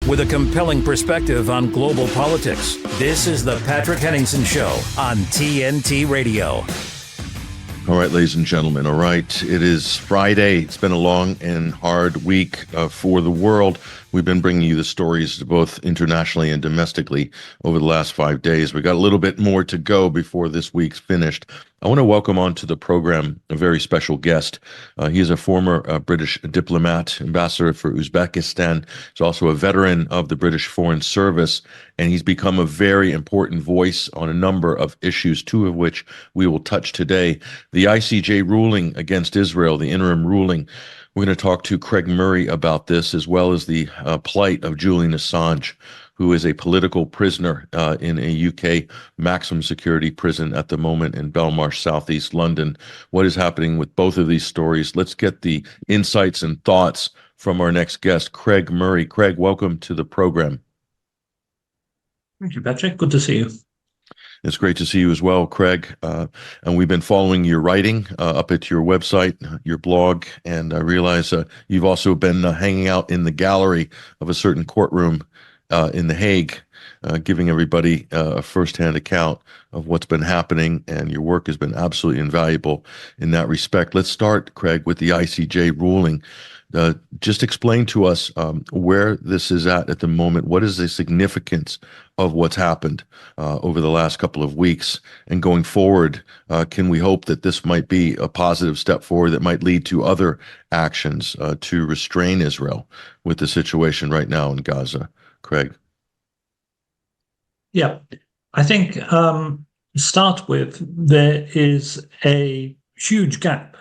with a compelling perspective on global politics. This is the Patrick Henningsen Show on TNT Radio. All right, ladies and gentlemen. All right, it is Friday. It's been a long and hard week for the world. We've been bringing you the stories both internationally and domestically over the last 5 days. We got a little bit more to go before this week's finished. I want to welcome onto the program a very special guest. He is a former British diplomat, ambassador for Uzbekistan. He's also a veteran of the British Foreign Service, and he's become a very important voice on a number of issues, two of which we will touch today. The ICJ ruling against Israel, the interim ruling. We're going to talk to Craig Murray about this, as well as the plight of Julian Assange, who is a political prisoner in a UK maximum security prison at the moment in Belmarsh, southeast London. What is happening with both of these stories? Let's get the insights and thoughts from our next guest, Craig Murray. Craig, welcome to the program. Thank you, Patrick. Good to see you. It's great to see you as well, Craig. And we've been following your writing up at your website, your blog, and I realize you've also been hanging out in the gallery of a certain courtroom in The Hague, giving everybody a firsthand account of what's been happening, and your work has been absolutely invaluable in that respect. Let's start, Craig, with the ICJ ruling. Just explain to us where this is at the moment. What is the significance of what's happened over the last couple of weeks? And going forward, can we hope that this might be a positive step forward that might lead to other actions to restrain Israel with the situation right now in Gaza? Craig. Yeah, I think to start with, there is a huge gap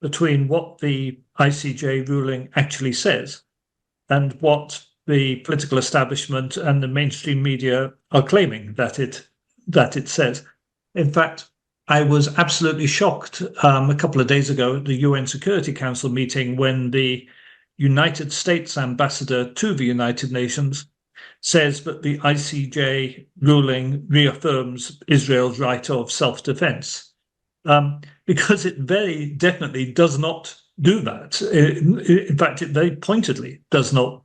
between what the ICJ ruling actually says and what the political establishment and the mainstream media are claiming that it says. In fact, I was absolutely shocked a couple of days ago at the UN Security Council meeting when the United States ambassador to the United Nations says that the ICJ ruling reaffirms Israel's right of self-defense, because it very definitely does not do that. In fact, it very pointedly does not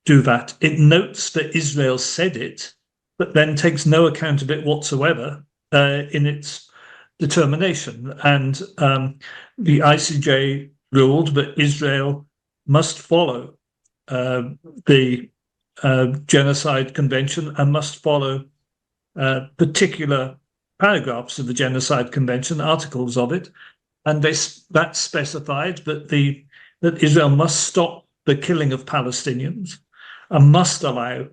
do that. It notes that Israel said it, but then takes no account of it whatsoever in its determination. And the ICJ ruled that Israel must follow the Genocide Convention and must follow particular paragraphs of the Genocide Convention, articles of it, and that specified that Israel must stop the killing of Palestinians and must allow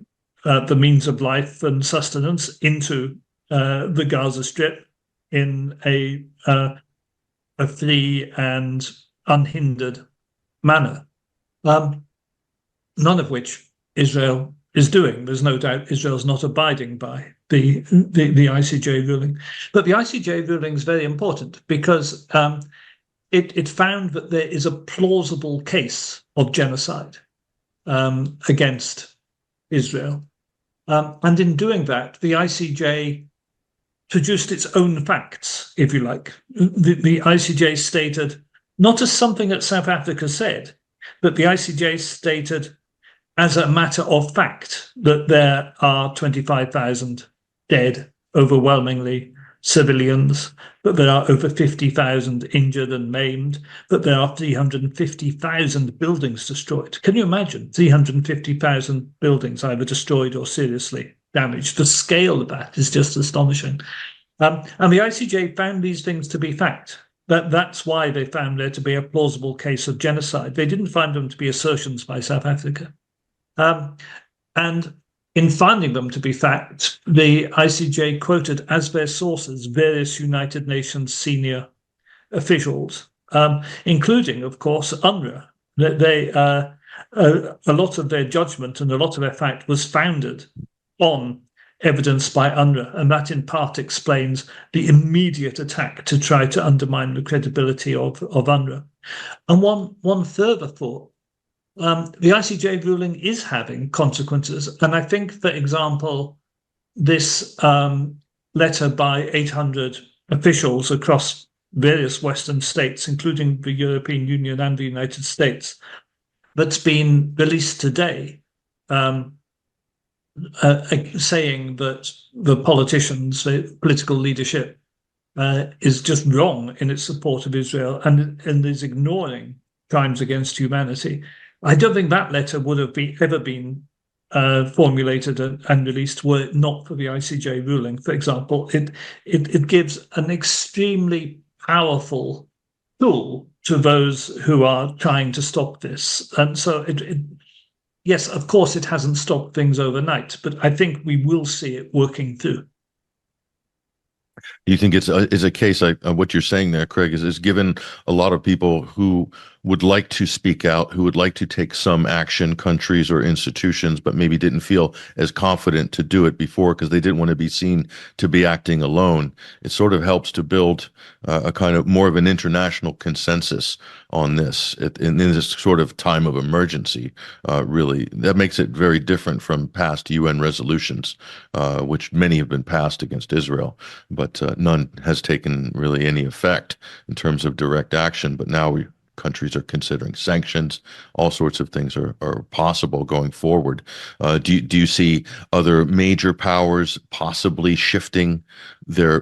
the means of life and sustenance into the Gaza Strip in a free and unhindered manner. None of which Israel is doing. There's no doubt Israel's not abiding by the ICJ ruling. But the ICJ ruling is very important because it found that there is a plausible case of genocide against Israel. And in doing that, the ICJ produced its own facts, if you like. The ICJ stated, not as something that South Africa said, but the ICJ stated as a matter of fact that there are 25,000 dead, overwhelmingly civilians, that there are over 50,000 injured and maimed, that there are 350,000 buildings destroyed. Can you imagine 350,000 buildings either destroyed or seriously damaged? The scale of that is just astonishing. And the ICJ found these things to be fact. That's why they found there to be a plausible case of genocide. They didn't find them to be assertions by South Africa. And in finding them to be fact, the ICJ quoted as their sources various United Nations senior officials, including, of course, UNRWA. A lot of their judgment and a lot of their fact was founded on evidence by UNRWA, and that in part explains the immediate attack to try to undermine the credibility of UNRWA. And one further thought. The ICJ ruling is having consequences. And I think, for example, this letter by 800 officials across various Western states, including the European Union and the United States, that's been released today, saying that the politicians, the political leadership, is just wrong in its support of Israel and is ignoring crimes against humanity. I don't think that letter would have ever been formulated and released were it not for the ICJ ruling. For example, it gives an extremely powerful tool to those who are trying to stop this. And so yes, of course, it hasn't stopped things overnight, but I think we will see it working through. Do you think it's a case like what you're saying there, Craig, is given a lot of people who would like to speak out, who would like to take some action, countries or institutions, but maybe didn't feel as confident to do it before because they didn't want to be seen to be acting alone. It sort of helps to build a kind of more of an international consensus on this in this sort of time of emergency. Really, that makes it very different from past UN resolutions, which many have been passed against Israel, but none has taken really any effect in terms of direct action. But now countries are considering sanctions. All sorts of things are possible going forward. Do you see other major powers possibly shifting their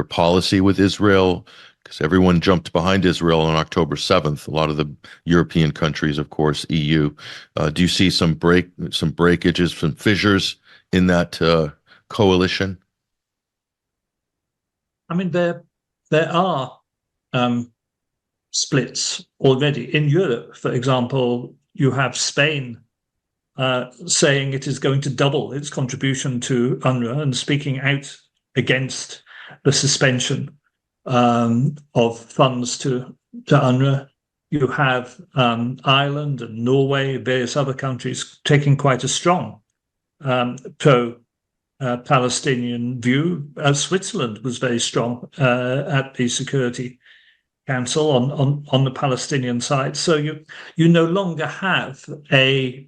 policy with Israel? Because everyone jumped behind Israel on October 7th. A lot of the European countries, of course, EU. Do you see some breakages, some fissures in that coalition? I mean, there are splits already. In Europe, for example, you have Spain saying it is going to double its contribution to UNRWA and speaking out against the suspension of funds to UNRWA. You have Ireland and Norway, various other countries taking quite a strong pro-Palestinian view. Switzerland was very strong at the Security Council on the Palestinian side. So you no longer have a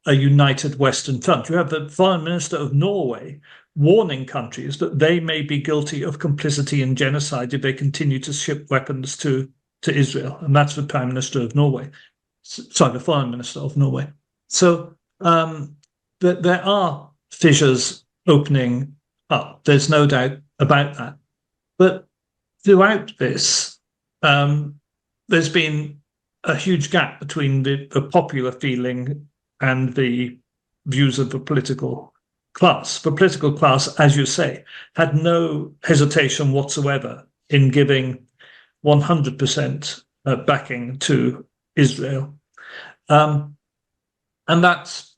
united Western Front. You have the Foreign Minister of Norway warning countries that they may be guilty of complicity in genocide if they continue to ship weapons to Israel. And that's the Prime Minister of Norway. Sorry, the Foreign Minister of Norway. So there are fissures opening up. There's no doubt about that. But throughout this, there's been a huge gap between the popular feeling and the views of the political class. The political class, as you say, had no hesitation whatsoever in giving 100% backing to Israel. And that's,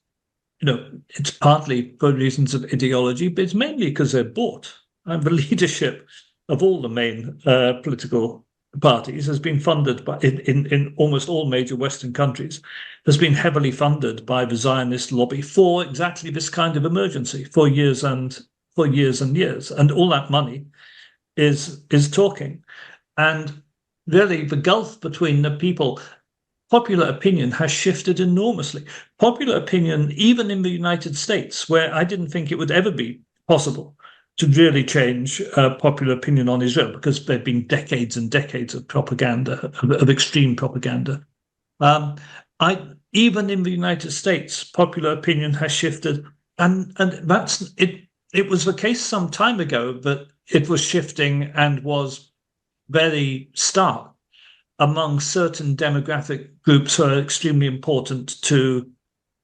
it's partly for reasons of ideology, but it's mainly because they're bought. And the leadership of all the main political parties has been funded by, in almost all major Western countries, has been heavily funded by the Zionist lobby for exactly this kind of emergency for years and years. And all that money is talking. And really, the gulf between the people, popular opinion has shifted enormously. Popular opinion, even in the United States, where I didn't think it would ever be possible to really change popular opinion on Israel, because there have been decades and decades of propaganda, of extreme propaganda. Even in the United States, popular opinion has shifted, and that's it. It was the case some time ago that it was shifting and was very stark among certain demographic groups who are extremely important to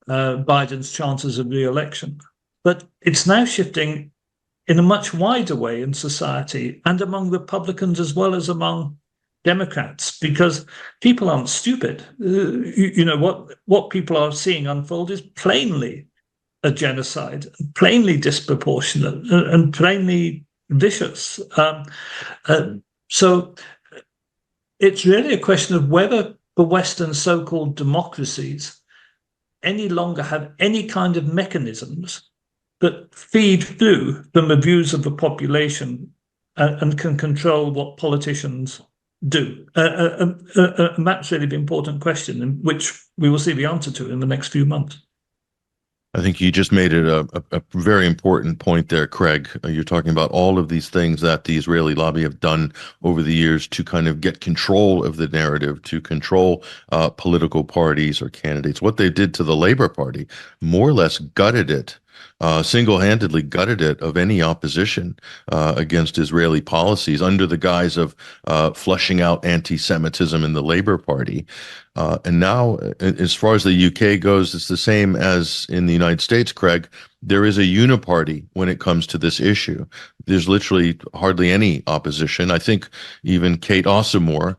Biden's chances of re-election. But it's now shifting in a much wider way in society and among Republicans as well as among Democrats, because people aren't stupid. What people are seeing unfold is plainly a genocide, plainly disproportionate, and plainly vicious. So it's really a question of whether the Western so-called democracies any longer have any kind of mechanisms that feed through from the views of the population and can control what politicians do. And that's really the important question, which we will see the answer to in the next few months. I think you just made it a very important point there, Craig. You're talking about all of these things that the Israeli lobby have done over the years to kind of get control of the narrative, to control political parties or candidates. What they did to the Labor Party more or less gutted it, single-handedly gutted it of any opposition against Israeli policies under the guise of flushing out anti-Semitism in the Labor Party. And now, as far as the UK goes, it's the same as in the United States, Craig. There is a uniparty when it comes to this issue. There's literally hardly any opposition. I think even Kate Ossemore,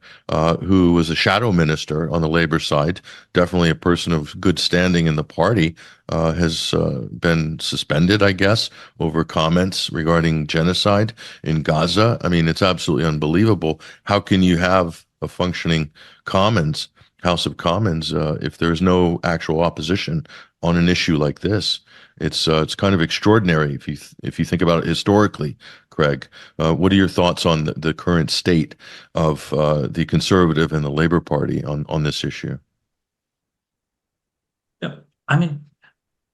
who was a shadow minister on the Labour side, definitely a person of good standing in the party, has been suspended, I guess, over comments regarding genocide in Gaza. I mean, it's absolutely unbelievable. How can you have a functioning House of Commons if there's no actual opposition on an issue like this? It's kind of extraordinary if you think about it historically, Craig. What are your thoughts on the current state of the Conservative and the Labour Party on this issue? Yeah, I mean,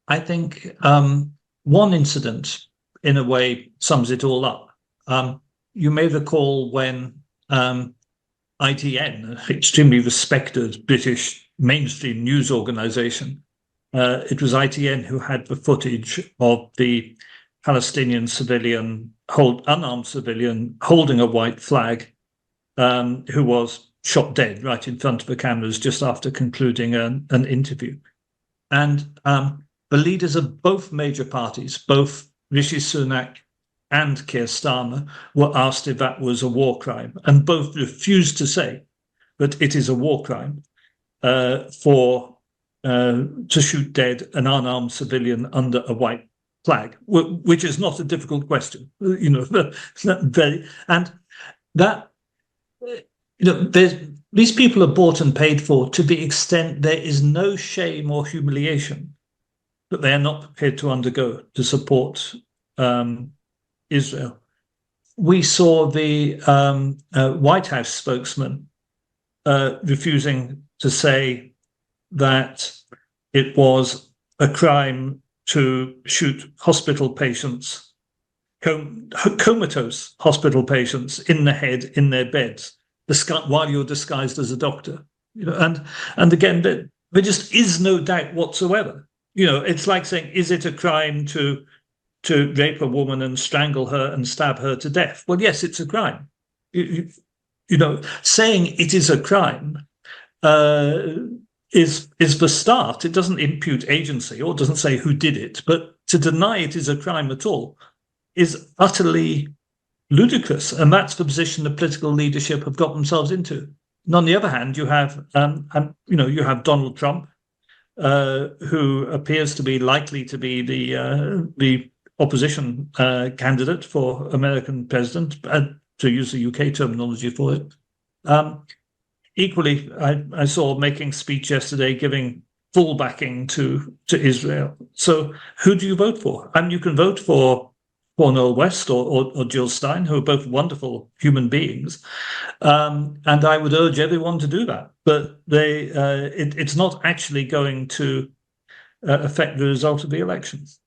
I think one incident, in a way, sums it all up. You may recall when ITN, an extremely respected British mainstream news organization, it was ITN who had the footage of the Palestinian civilian, unarmed civilian, holding a white flag, who was shot dead right in front of the cameras just after concluding an interview. And the leaders of both major parties, both Rishi Sunak and Keir Starmer, were asked if that was a war crime, and both refused to say that it is a war crime to shoot dead an unarmed civilian under a white flag, which is not a difficult question, and that these people are bought and paid for to the extent there is no shame or humiliation that they are not prepared to undergo to support Israel. We saw the White House spokesman refusing to say that it was a crime to shoot hospital patients, comatose hospital patients, in the head, in their beds, while you're disguised as a doctor. And again, there just is no doubt whatsoever. It's like saying, is it a crime to rape a woman and strangle her and stab her to death? Well, yes, it's a crime. Saying it is a crime is the start. It doesn't impute agency or doesn't say who did it, but to deny it is a crime at all is utterly ludicrous, and that's the position the political leadership have got themselves into. And on the other hand, you have Donald Trump, who appears to be likely to be the opposition candidate for American president, to use the UK terminology for it. Equally, I saw making speech yesterday giving full backing to Israel. So who do you vote for? And you can vote for Cornel West or Jill Stein, who are both wonderful human beings. And I would urge everyone to do that. But it's not actually going to affect the result of the elections.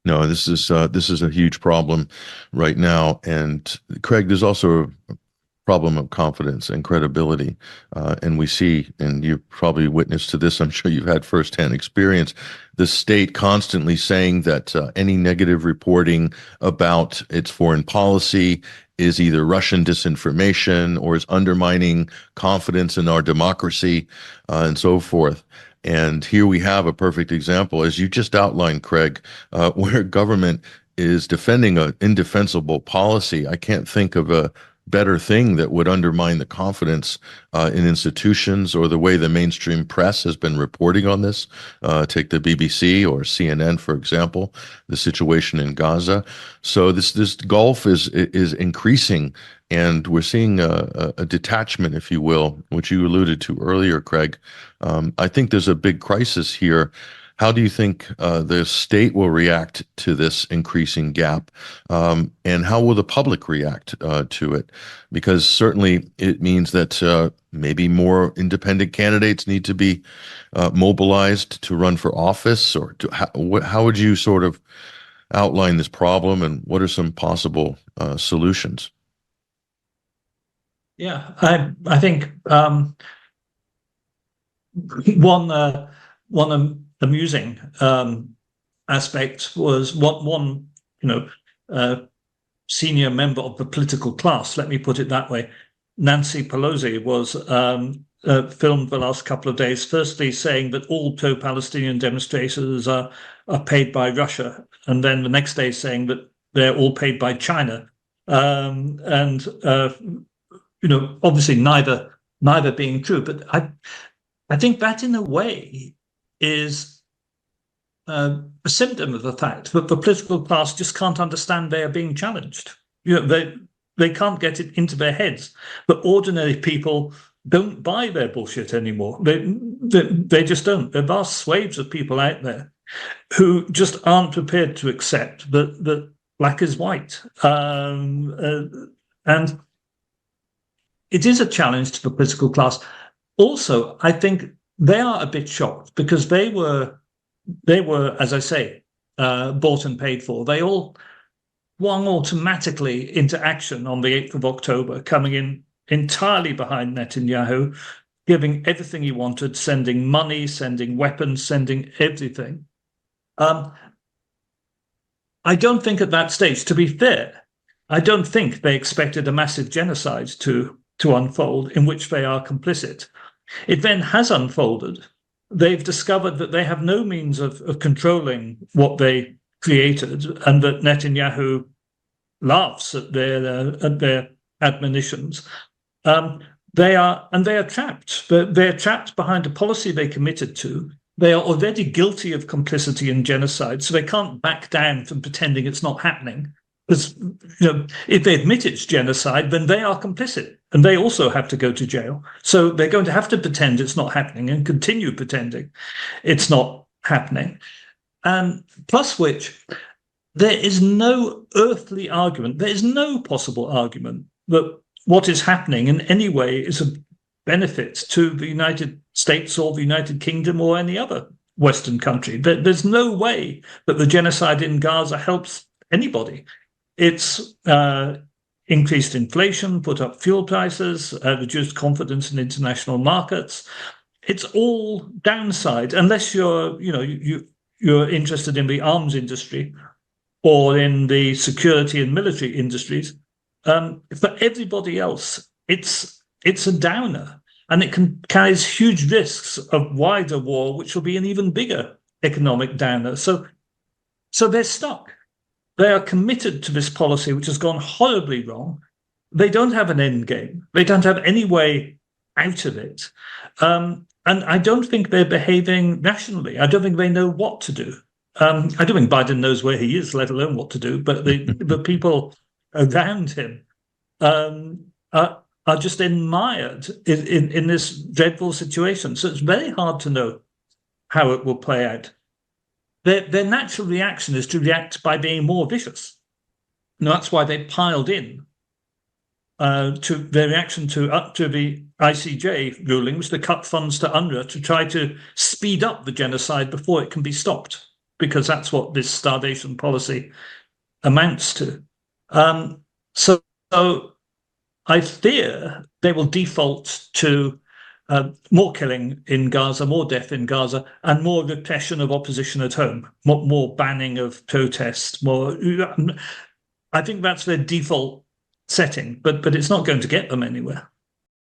No, this is a huge problem right now. And Craig, there's also a problem of confidence and credibility. And we see, and you've probably witnessed to this, I'm sure you've had firsthand experience, the state constantly saying that any negative reporting about its foreign policy is either Russian disinformation or is undermining confidence in our democracy, and so forth. And here we have a perfect example, as you just outlined, Craig, where government is defending an indefensible policy. I can't think of a better thing that would undermine the confidence in institutions or the way the mainstream press has been reporting on this. Take the BBC or CNN, for example, the situation in Gaza. So this gulf is increasing, and we're seeing a detachment, if you will, which you alluded to earlier, Craig. I think there's a big crisis here. How do you think the state will react to this increasing gap? And how will the public react to it? Because certainly it means that maybe more independent candidates need to be mobilized to run for office, or how would you sort of outline this problem, and what are some possible solutions? Yeah, I think one amusing aspect was one senior member of the political class, let me put it that way, Nancy Pelosi, was filmed the last couple of days, firstly saying that all pro-Palestinian demonstrators are paid by Russia, and then the next day saying that they're all paid by China. Obviously neither being true, but I think that in a way is a symptom of the fact that the political class just can't understand they are being challenged. They can't get it into their heads that ordinary people don't buy their bullshit anymore. They just don't. There are vast swathes of people out there who just aren't prepared to accept that black is white. And it is a challenge to the political class. Also, I think they are a bit shocked because they were, as I say, bought and paid for. They all swung automatically into action on the 8th of October, coming in entirely behind Netanyahu, giving everything he wanted, sending money, sending weapons, sending everything. I don't think at that stage, to be fair, I don't think they expected a massive genocide to unfold in which they are complicit. It then has unfolded. They've discovered that they have no means of controlling what they created, and that Netanyahu laughs at their admonitions. They are trapped. They're trapped behind a policy they committed to. They are already guilty of complicity in genocide, so they can't back down from pretending it's not happening. Because if they admit it's genocide, then they are complicit, and they also have to go to jail. So they're going to have to pretend it's not happening and continue pretending it's not happening. And plus which, there is no earthly argument, there is no possible argument that what is happening in any way is a benefit to the United States or the United Kingdom or any other Western country. There's no way that the genocide in Gaza helps anybody. It's increased inflation, put up fuel prices, reduced confidence in international markets. It's all downside, unless you're interested in the arms industry or in the security and military industries. For everybody else, it's a downer, and it carries huge risks of wider war, which will be an even bigger economic downer. So they're stuck. They are committed to this policy, which has gone horribly wrong. They don't have an end game. They don't have any way out of it. And I don't think they're behaving rationally. I don't think they know what to do. I don't think Biden knows where he is, let alone what to do. But the people around him are just mired in this dreadful situation. So it's very hard to know how it will play out. Their natural reaction is to react by being more vicious. And that's why they piled in to their reaction to the ICJ ruling, was to cut funds to UNRWA to try to speed up the genocide before it can be stopped, because that's what this starvation policy amounts to. So I fear they will default to more killing in Gaza, more death in Gaza, and more repression of opposition at home, more banning of protests, more. I think that's their default setting, but it's not going to get them anywhere.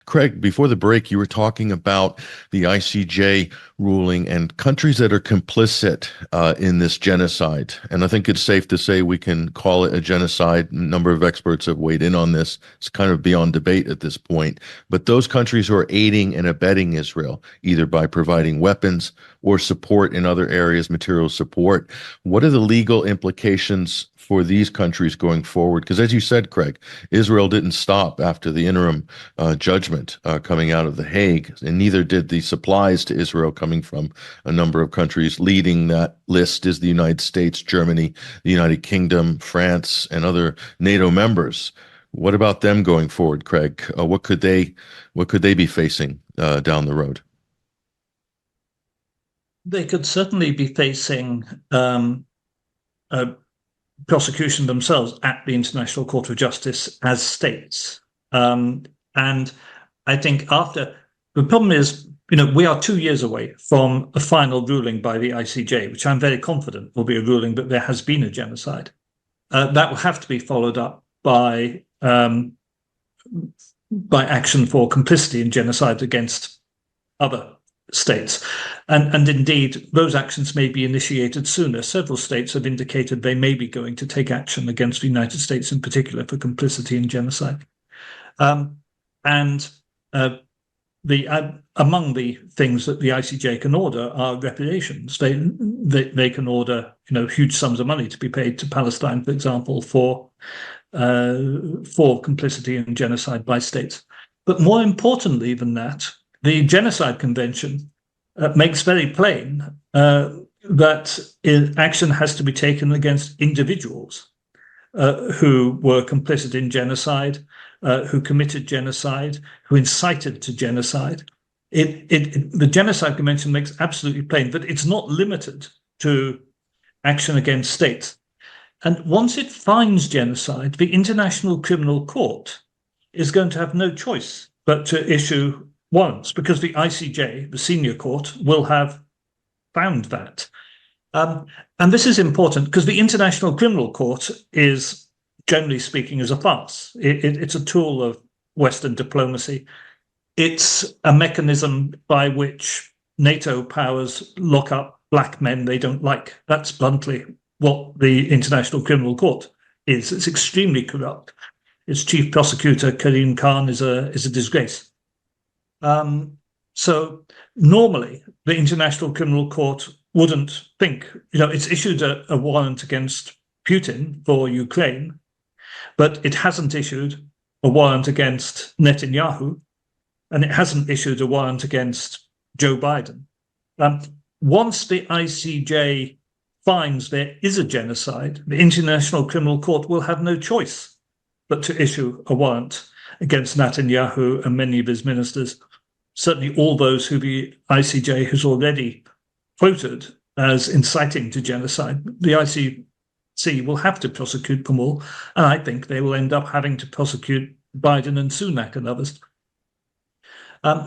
Craig, before the break, you were talking about the ICJ ruling and countries that are complicit in this genocide. And I think it's safe to say we can call it a genocide. A number of experts have weighed in on this. It's kind of beyond debate at this point. But those countries who are aiding and abetting Israel, either by providing weapons or support in other areas, material support. What are the legal implications for these countries going forward? Because as you said, Craig, Israel didn't stop after the interim judgment coming out of The Hague, and neither did the supplies to Israel coming from a number of countries. Leading that list is the United States, Germany, the United Kingdom, France, and other NATO members. What about them going forward, Craig? What could they be facing down the road? They could certainly be facing prosecution themselves at the International Court of Justice as states. And I think the problem is, we are 2 years away from a final ruling by the ICJ, which I'm very confident will be a ruling that there has been a genocide. That will have to be followed up by action for complicity in genocide against other states. And indeed, those actions may be initiated sooner. Several states have indicated they may be going to take action against the United States in particular for complicity in genocide. Among the things that the ICJ can order are reparations. They can order huge sums of money to be paid to Palestine, for example, for complicity in genocide by states. But more importantly than that, the Genocide Convention makes very plain that action has to be taken against individuals who were complicit in genocide, who committed genocide, who incited to genocide. The Genocide Convention makes absolutely plain that it's not limited to action against states. And once it finds genocide, the International Criminal Court is going to have no choice but to issue warrants, because the ICJ, the senior court, will have found that. And this is important because the International Criminal Court is, generally speaking, is a farce. It's a tool of Western diplomacy. It's a mechanism by which NATO powers lock up black men they don't like. That's bluntly what the International Criminal Court is. It's extremely corrupt. Its chief prosecutor, Karim Khan, is a disgrace. So normally the International Criminal Court wouldn't think, it's issued a warrant against Putin for Ukraine, but it hasn't issued a warrant against Netanyahu, and it hasn't issued a warrant against Joe Biden. Once the ICJ finds there is a genocide, the International Criminal Court will have no choice but to issue a warrant against Netanyahu and many of his ministers, certainly all those who the ICJ has already quoted as inciting to genocide. The ICC will have to prosecute them all, and I think they will end up having to prosecute Biden and Sunak and others.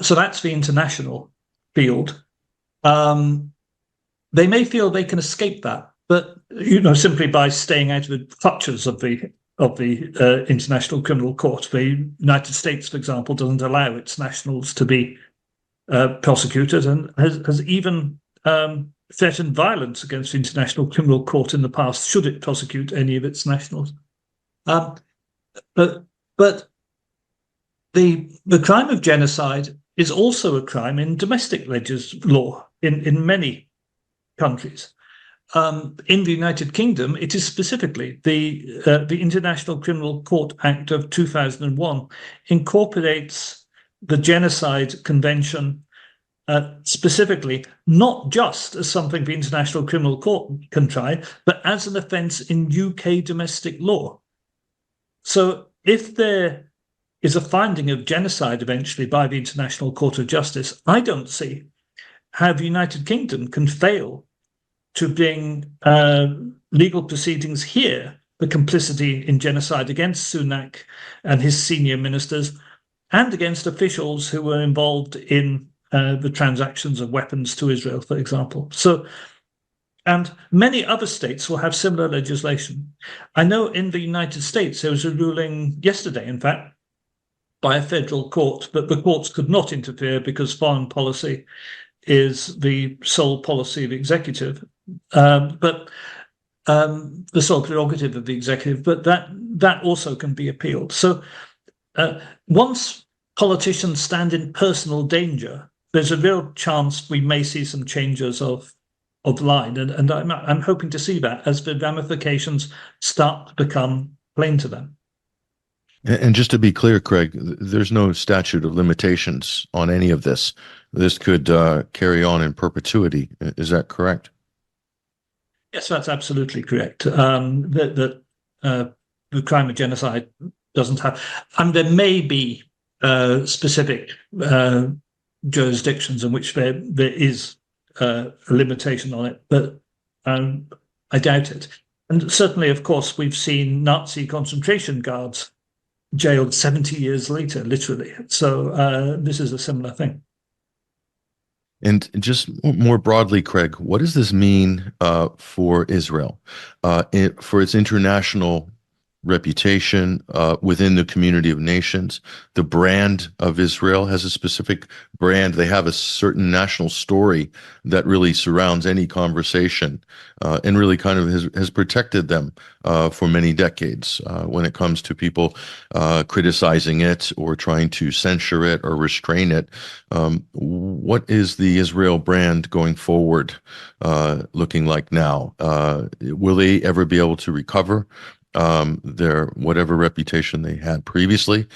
So that's the international field. They may feel they can escape that, but simply by staying out of the clutches of the International Criminal Court. The United States, for example, doesn't allow its nationals to be prosecuted, and has even threatened violence against the International Criminal Court in the past, should it prosecute any of its nationals. But the crime of genocide is also a crime in domestic law in many countries. In the United Kingdom, it is specifically the International Criminal Court Act of 2001 incorporates the Genocide Convention specifically, not just as something the International Criminal Court can try, but as an offence in UK domestic law. So if there is a finding of genocide eventually by the International Court of Justice, I don't see how the United Kingdom can fail to bring legal proceedings here for complicity in genocide against Sunak and his senior ministers, and against officials who were involved in the transactions of weapons to Israel, for example. And many other states will have similar legislation. I know in the United States there was a ruling yesterday, in fact, by a federal court that the courts could not interfere because foreign policy is the sole policy of the executive, but the sole prerogative of the executive, but that also can be appealed. So once politicians stand in personal danger, there's a real chance we may see some changes of line, and I'm hoping to see that as the ramifications start to become plain to them. And just to be clear, Craig, there's no statute of limitations on any of this. This could carry on in perpetuity. Is that correct? Yes, that's absolutely correct. The crime of genocide doesn't have, and there may be specific jurisdictions in which there is a limitation on it, but I doubt it. And certainly, of course, we've seen Nazi concentration guards jailed 70 years later, literally. So this is a similar thing. And just more broadly, Craig, what does this mean for Israel, for its international reputation within the community of nations? The brand of Israel has a specific brand. They have a certain national story that really surrounds any conversation and really kind of has protected them for many decades when it comes to people criticizing it or trying to censure it or restrain it. What is the Israel brand going forward looking like now? Will they ever be able to recover their whatever reputation they had previously?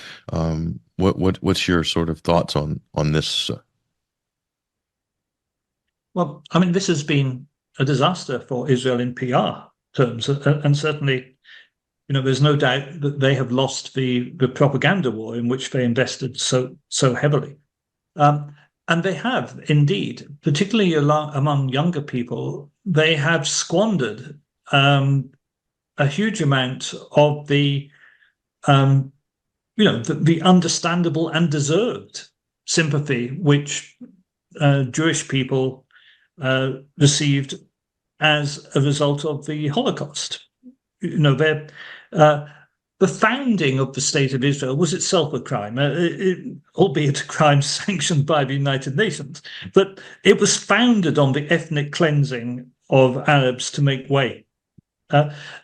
What's your sort of thoughts on this? Well, I mean, this has been a disaster for Israel in PR terms, and certainly, there's no doubt that they have lost the propaganda war in which they invested so heavily, and they have indeed, particularly among younger people, they have squandered a huge amount of the understandable and deserved sympathy which Jewish people received as a result of the Holocaust. The founding of the State of Israel was itself a crime, albeit a crime sanctioned by the United Nations, but it was founded on the ethnic cleansing of Arabs to make way.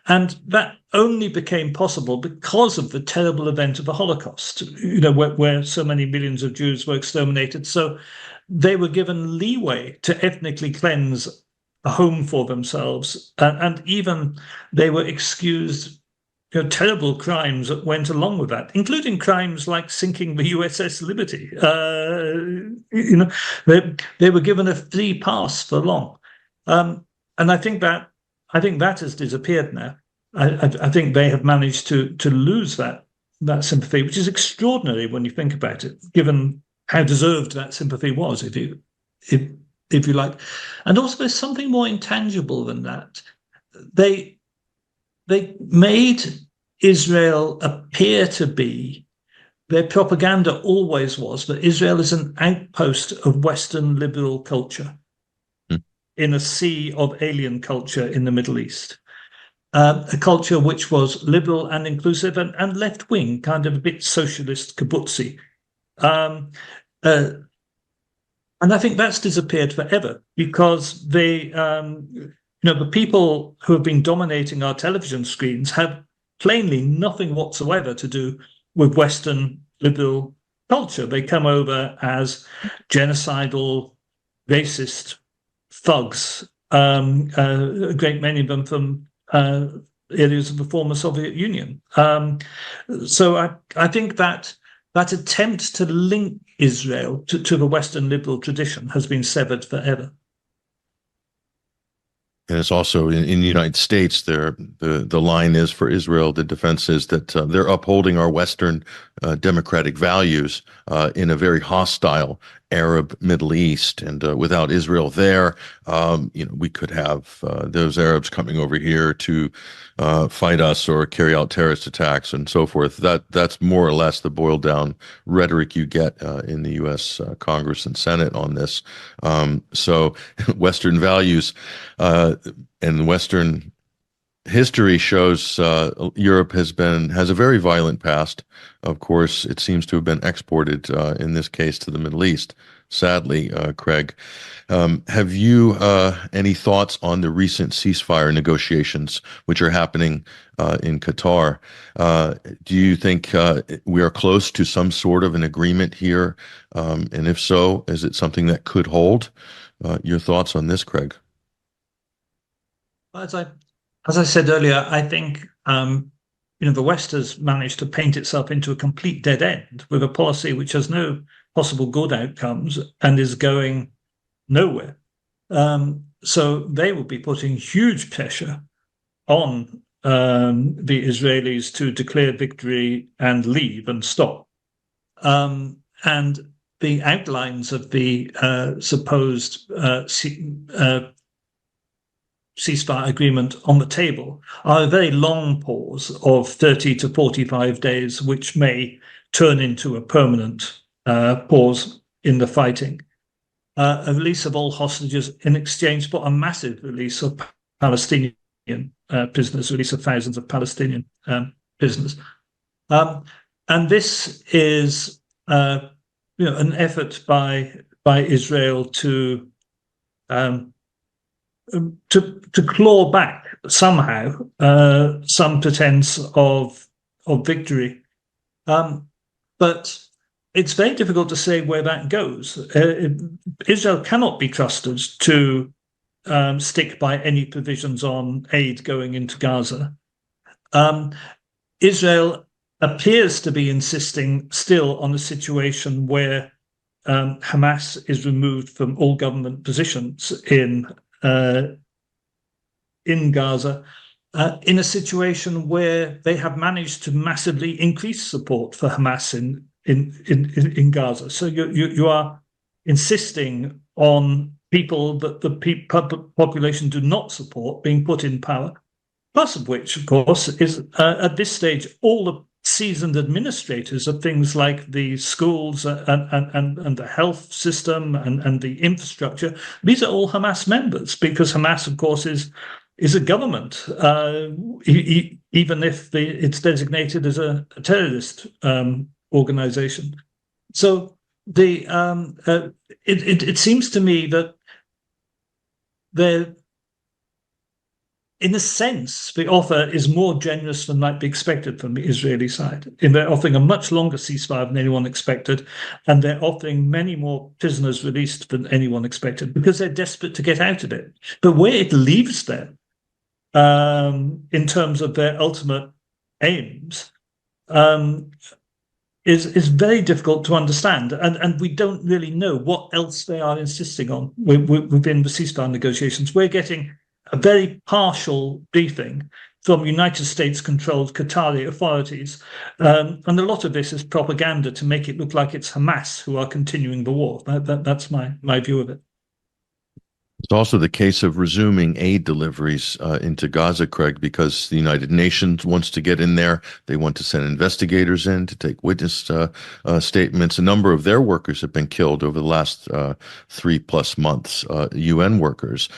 And that only became possible because of the terrible event of the Holocaust, where so many millions of Jews were exterminated. So they were given leeway to ethnically cleanse a home for themselves, and even they were excused terrible crimes that went along with that, including crimes like sinking the USS Liberty. They were given a free pass for long, and I think that has disappeared now. I think they have managed to lose that sympathy, which is extraordinary when you think about it, given how deserved that sympathy was, if you like. And also, there's something more intangible than that. They made Israel appear to be, their propaganda always was that Israel is an outpost of Western liberal culture in a sea of alien culture in the Middle East. A culture which was liberal and inclusive and left-wing, kind of a bit socialist, kibbutzi. And I think that's disappeared forever because the people who have been dominating our television screens have plainly nothing whatsoever to do with Western liberal culture. They come over as genocidal, racist thugs, a great many of them from areas of the former Soviet Union. So I think that attempt to link Israel to the Western liberal tradition has been severed forever. And it's also in the United States, the line is for Israel, the defense is that they're upholding our Western democratic values in a very hostile Arab Middle East. And without Israel there, we could have those Arabs coming over here to fight us or carry out terrorist attacks and so forth. That's more or less the boiled down rhetoric you get in the U.S. Congress and Senate on this. So Western values and Western history shows Europe has a very violent past. Of course, it seems to have been exported in this case to the Middle East. sadly, Craig. Have you any thoughts on the recent ceasefire negotiations, which are happening in Qatar? Do you think we are close to some sort of an agreement here? And if so, is it something that could hold? Your thoughts on this, Craig? As I said earlier, I think the West has managed to paint itself into a complete dead end with a policy which has no possible good outcomes and is going nowhere. So they will be putting huge pressure on the Israelis to declare victory and leave and stop. And the outlines of the supposed ceasefire agreement on the table are a very long pause of 30 to 45 days, which may turn into a permanent pause in the fighting. A release of all hostages in exchange for a massive release of Palestinian prisoners, release of thousands of Palestinian prisoners. And this is an effort by Israel to claw back somehow some pretense of victory, but it's very difficult to say where that goes. Israel cannot be trusted to stick by any provisions on aid going into Gaza. Israel appears to be insisting still on a situation where Hamas is removed from all government positions in Gaza, in a situation where they have managed to massively increase support for Hamas in Gaza. So you are insisting on people that the population do not support being put in power, plus of which, of course, is at this stage all the seasoned administrators of things like the schools and the health system and the infrastructure. These are all Hamas members, because Hamas, of course, is a government, even if it's designated as a terrorist organization. So it seems to me that in a sense, the offer is more generous than might be expected from the Israeli side. They're offering a much longer ceasefire than anyone expected, and they're offering many more prisoners released than anyone expected, because they're desperate to get out of it. But where it leaves them, in terms of their ultimate aims, is very difficult to understand. And we don't really know what else they are insisting on within the ceasefire negotiations. We're getting a very partial briefing from United States-controlled Qatari authorities. And a lot of this is propaganda to make it look like it's Hamas who are continuing the war. That's my view of it. It's also the case of resuming aid deliveries into Gaza, Craig, because the United Nations wants to get in there. They want to send investigators in to take witness statements. A number of their workers have been killed over the last 3+ months, UN workers.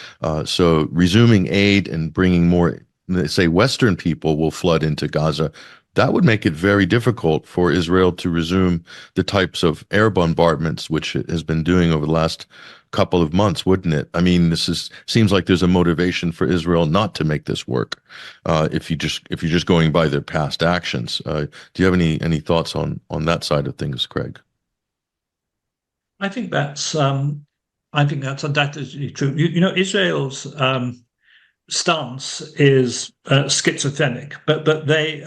So resuming aid and bringing more, say, Western people will flood into Gaza. That would make it very difficult for Israel to resume the types of air bombardments which it has been doing over the last couple of months, wouldn't it? I mean, seems like there's a motivation for Israel not to make this work. If you're just going by their past actions, do you have any thoughts on that side of things, Craig? I think that's undoubtedly true. Israel's stance is schizophrenic, but they,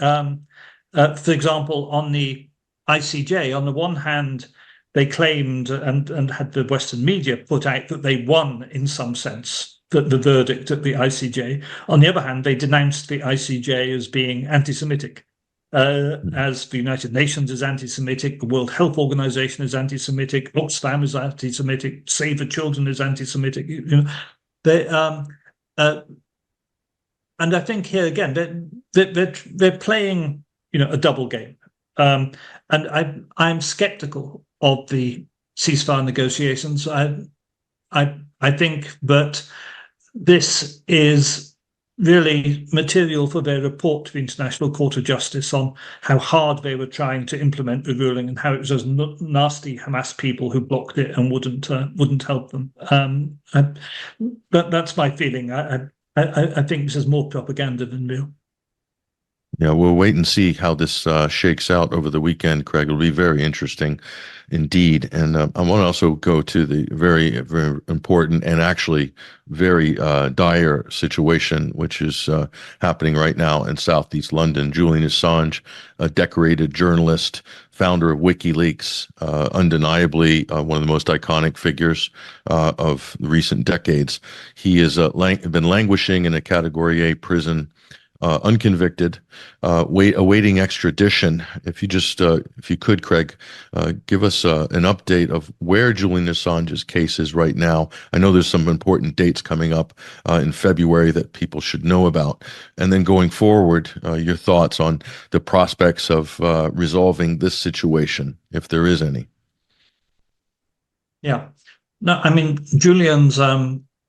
for example, on the ICJ, on the one hand, they claimed and had the Western media put out that they won, in some sense, the verdict at the ICJ. On the other hand, they denounced the ICJ as being anti-Semitic, as the United Nations is anti-Semitic, the World Health Organization is anti-Semitic, Oxfam is anti-Semitic, Save the Children is anti-Semitic. And I think here again, they're playing, a double game. And I'm skeptical of the ceasefire negotiations. I think that this is really material for their report to the International Court of Justice on how hard they were trying to implement the ruling and how it was those nasty Hamas people who blocked it and wouldn't help them. But that's my feeling. I think this is more propaganda than real. Yeah, we'll wait and see how this shakes out over the weekend, Craig. It'll be very interesting indeed. And I want to also go to the very, very important and actually very dire situation, which is happening right now in Southeast London. Julian Assange, a decorated journalist, founder of WikiLeaks, undeniably one of the most iconic figures of recent decades. He has been languishing in a Category A prison, unconvicted, awaiting extradition. If you could, Craig, give us an update of where Julian Assange's case is right now. I know there's some important dates coming up in February that people should know about. And then going forward, your thoughts on the prospects of resolving this situation, if there is any. Yeah. No, I mean, Julian's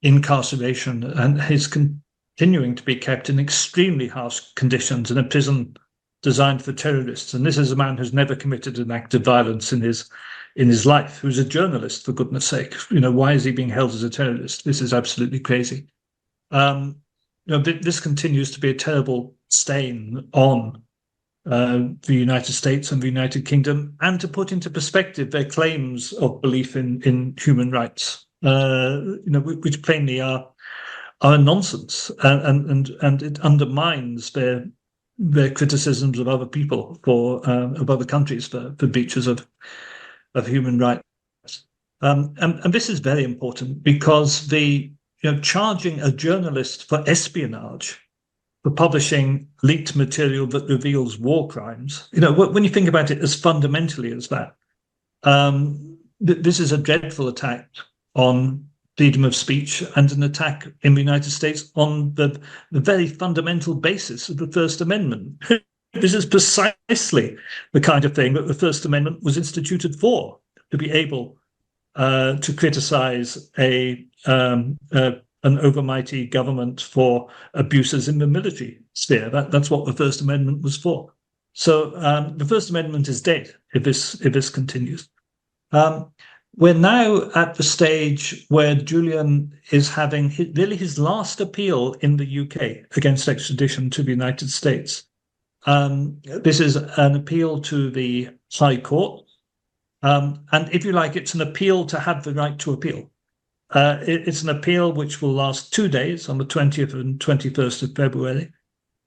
incarceration and his continuing to be kept in extremely harsh conditions in a prison designed for terrorists. And this is a man who's never committed an act of violence in his life, who's a journalist, for goodness sake. Why is he being held as a terrorist? This is absolutely crazy. This continues to be a terrible stain on the United States and the United Kingdom, and to put into perspective their claims of belief in human rights, which plainly are nonsense, and it undermines their criticisms of other people of other countries for breaches of human rights. And this is very important because charging a journalist for espionage, for publishing leaked material that reveals war crimes, when you think about it as fundamentally as that, this is a dreadful attack on freedom of speech and an attack in the United States on the very fundamental basis of the First Amendment. This is precisely the kind of thing that the First Amendment was instituted for, to be able to criticize an overmighty government for abuses in the military sphere. That's what the First Amendment was for. So the First Amendment is dead if this continues. We're now at the stage where Julian is having his last appeal in the UK against extradition to the United States. This is an appeal to the High Court. And if you like, it's an appeal to have the right to appeal. It's an appeal which will last 2 days, on the 20th and 21st of February,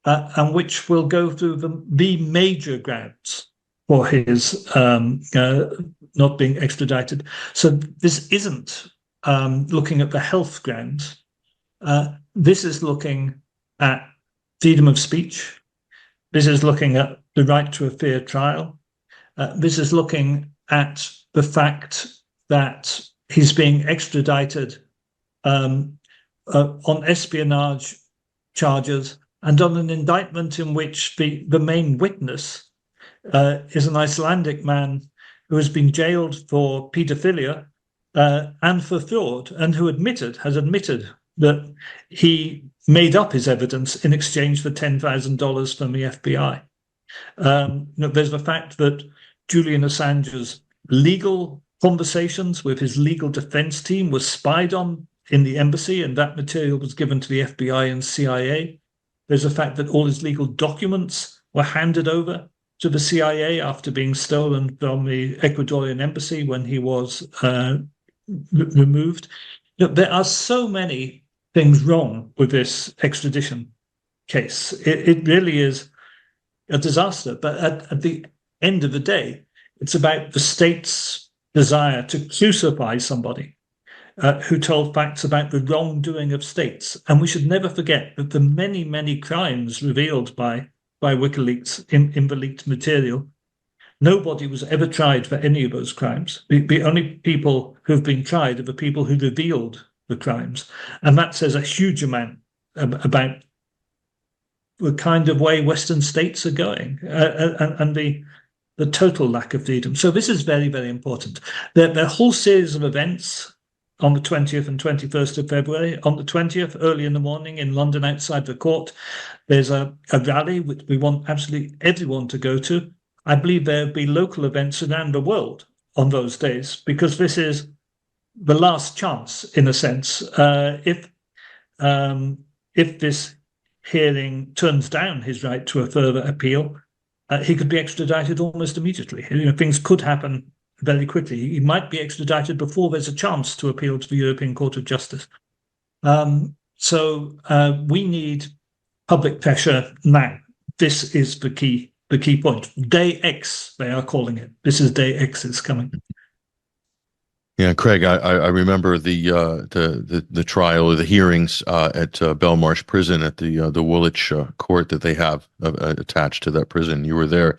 and which will go through the major grounds for his not being extradited. So this isn't looking at the health grounds. This is looking at freedom of speech. This is looking at the right to a fair trial. This is looking at the fact that he's being extradited on espionage charges and on an indictment in which the main witness is an Icelandic man who has been jailed for paedophilia and for fraud, and who has admitted that he made up his evidence in exchange for $10,000 from the FBI. There's the fact that Julian Assange's legal conversations with his legal defense team were spied on in the embassy, and that material was given to the FBI and CIA. There's the fact that all his legal documents were handed over to the CIA after being stolen from the Ecuadorian embassy when he was removed. There are so many things wrong with this extradition case. It really is a disaster. But at the end of the day, it's about the state's desire to crucify somebody who told facts about the wrongdoing of states. And we should never forget that the many, many crimes revealed by WikiLeaks in the leaked material, nobody was ever tried for any of those crimes. The only people who've been tried are the people who revealed the crimes. And that says a huge amount about the kind of way Western states are going and the total lack of freedom. So this is very, very important. There are a whole series of events on the 20th and 21st of February. On the 20th, early in the morning in London outside the court, there's a rally which we want absolutely everyone to go to. I believe there'll be local events around the world on those days, because this is the last chance, in a sense. If this hearing turns down his right to a further appeal, he could be extradited almost immediately. Things could happen very quickly. He might be extradited before there's a chance to appeal to the European Court of Justice. So we need public pressure now. This is the key point. Day X, they are calling it. This is Day X is coming. Yeah, Craig, I remember the trial or the hearings at Belmarsh Prison at the Woolwich court that they have attached to that prison. You were there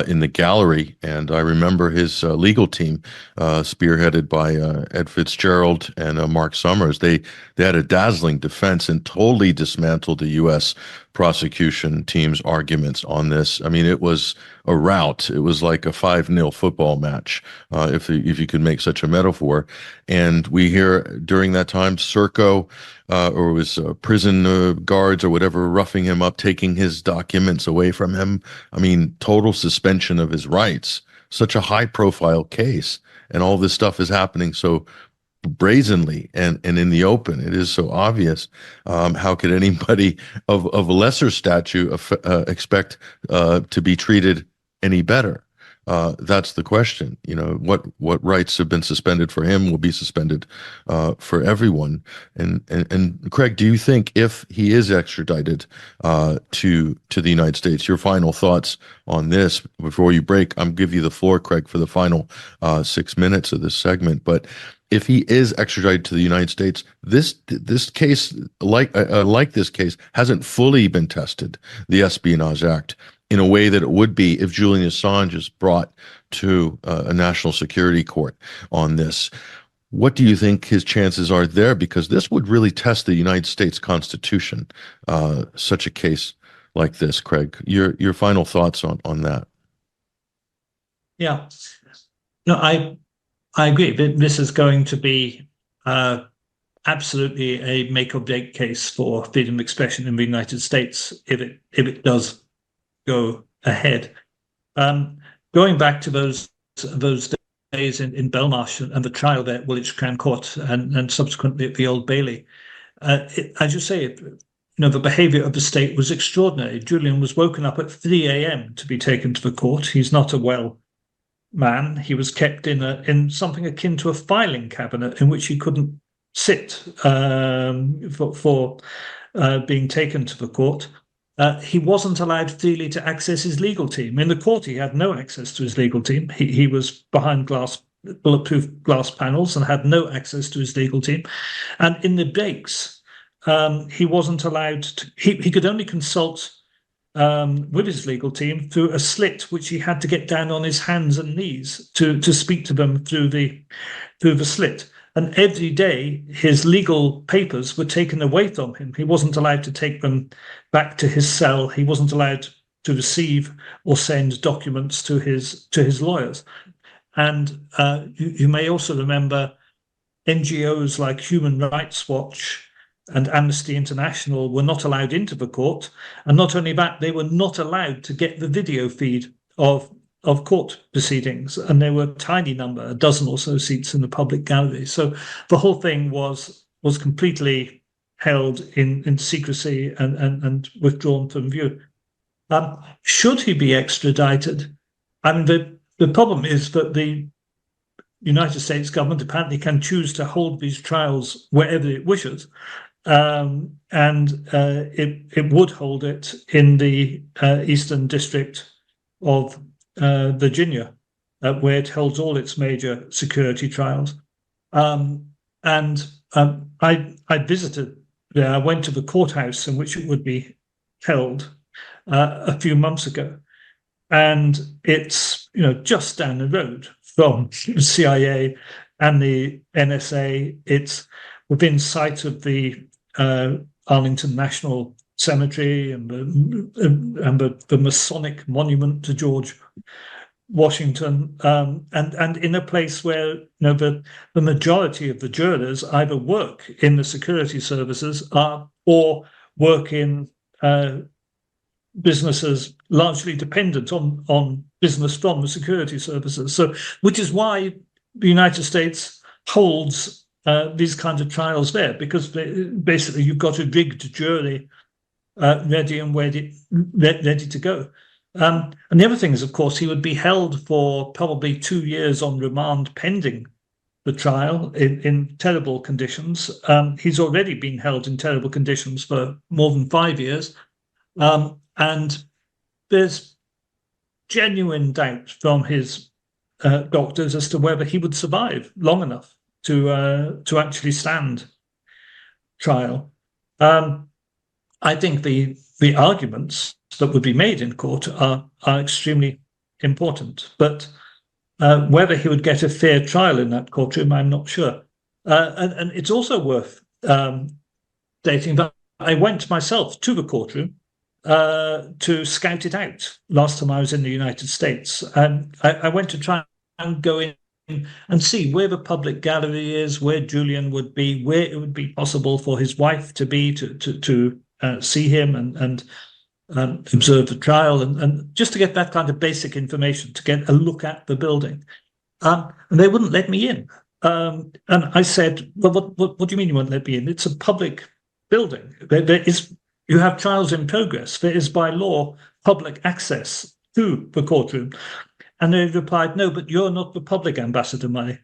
in the gallery, and I remember his legal team, spearheaded by Ed Fitzgerald and Mark Summers. They had a dazzling defense and totally dismantled the U.S. prosecution team's arguments on this. I mean, it was a rout. It was like a 5-0 football match, if you could make such a metaphor. And we hear during that time, Serco, or it was prison guards or whatever, roughing him up, taking his documents away from him. I mean, total suspension of his rights. Such a high-profile case, and all this stuff is happening so brazenly and in the open. It is so obvious. How could anybody of a lesser stature expect to be treated any better? That's the question. What rights have been suspended for him will be suspended for everyone. And Craig, do you think if he is extradited to the United States, your final thoughts on this before you break? I'm give you the floor, Craig, for the final 6 minutes of this segment. But if he is extradited to the United States, this case, like this case, hasn't fully been tested, the Espionage Act, in a way that it would be if Julian Assange is brought to a national security court on this. What do you think his chances are there? Because this would really test the United States Constitution, such a case like this, Craig. Your final thoughts on that? Yeah. No, I agree. This is going to be absolutely a make or break case for freedom of expression in the United States if it does go ahead. Going back to those days in Belmarsh and the trial there at Woolwich Crown Court and subsequently at the Old Bailey, as you say, the behaviour of the state was extraordinary. Julian was woken up at 3 a.m. to be taken to the court. He's not a well man. He was kept in something akin to a filing cabinet in which he couldn't sit for being taken to the court. He wasn't allowed freely to access his legal team. In the court, he had no access to his legal team. He was behind bulletproof glass panels and had no access to his legal team. And in the breaks, he wasn't allowed to. He could only consult with his legal team through a slit which he had to get down on his hands and knees to speak to them through the slit. And every day his legal papers were taken away from him. He wasn't allowed to take them back to his cell. He wasn't allowed to receive or send documents to his lawyers. And you may also remember NGOs like Human Rights Watch and Amnesty International were not allowed into the court. And not only that, they were not allowed to get the video feed of court proceedings. And there were a tiny number, a dozen or so seats in the public gallery. So the whole thing was completely held in secrecy and withdrawn from view. Should he be extradited? I mean, the problem is that the United States government apparently can choose to hold these trials wherever it wishes. And it would hold it in the Eastern District of Virginia, where it holds all its major security trials. I visited there. I went to the courthouse in which it would be held a few months ago, and it's just down the road from the CIA and the NSA. It's within sight of the Arlington National Cemetery and the Masonic monument to George Washington, and in a place where the majority of the jurors either work in the security services or work in businesses largely dependent on business from the security services. So, which is why the United States holds these kinds of trials there, because basically you've got a rigged jury ready and ready to go. And the other thing is, of course, he would be held for probably 2 years on remand pending the trial in terrible conditions. He's already been held in terrible conditions for more than 5 years. And there's genuine doubt from his doctors as to whether he would survive long enough to actually stand trial. I think the arguments that would be made in court are extremely important, but whether he would get a fair trial in that courtroom, I'm not sure. And it's also worth stating that I went myself to the courtroom to scout it out last time I was in the United States. And I went to try and go in and see where the public gallery is, where Julian would be, where it would be possible for his wife to be to see him and observe the trial, and just to get that kind of basic information, to get a look at the building. And they wouldn't let me in. And I said, well, what do you mean you won't let me in? It's a public building. You have trials in progress. There is by law public access to the courtroom. And they replied, no, but you're not the public ambassador, Murray.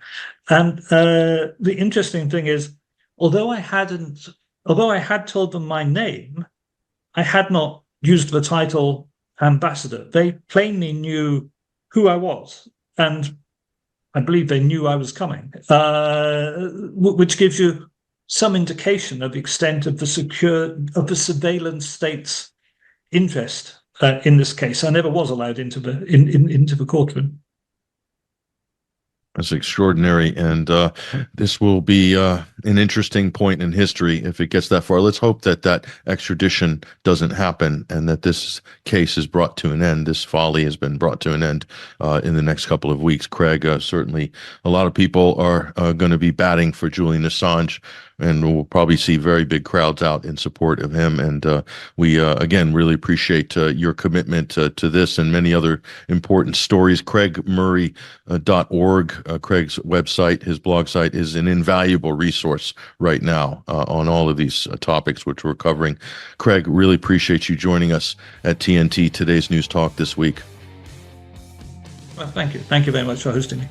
And the interesting thing is, although I had told them my name, I had not used the title ambassador. They plainly knew who I was, and I believe they knew I was coming, which gives you some indication of the extent of the surveillance state's interest in this case. I never was allowed into the courtroom. That's extraordinary, and this will be an interesting point in history if it gets that far. Let's hope that extradition doesn't happen and that this case is brought to an end. This folly has been brought to an end in the next couple of weeks. Craig, certainly a lot of people are going to be batting for Julian Assange, and we'll probably see very big crowds out in support of him. And we, again, really appreciate your commitment to this and many other important stories. CraigMurray.org, Craig's website, his blog site, is an invaluable resource right now on all of these topics which we're covering. Craig, really appreciate you joining us at TNT Today's News Talk this week. Well, thank you. Thank you very much for hosting me.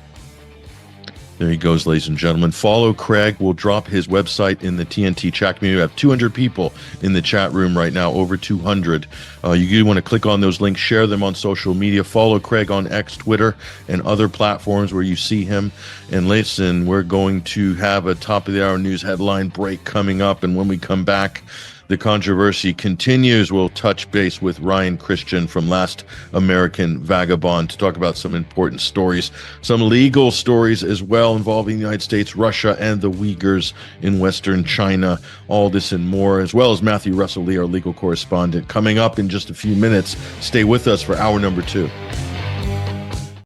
There he goes, ladies and gentlemen. Follow Craig. We'll drop his website in the TNT chat community. We have 200 people in the chat room right now, over 200. You do want to click on those links, share them on social media. Follow Craig on X, Twitter, and other platforms where you see him. And listen, we're going to have a top-of-the-hour news headline break coming up. And when we come back, the controversy continues. We'll touch base with Ryan Christian from Last American Vagabond to talk about some important stories, some legal stories as well involving the United States, Russia, and the Uyghurs in Western China. All this and more, as well as Matthew Russell Lee, our legal correspondent, coming up in just a few minutes. Stay with us for hour number 2.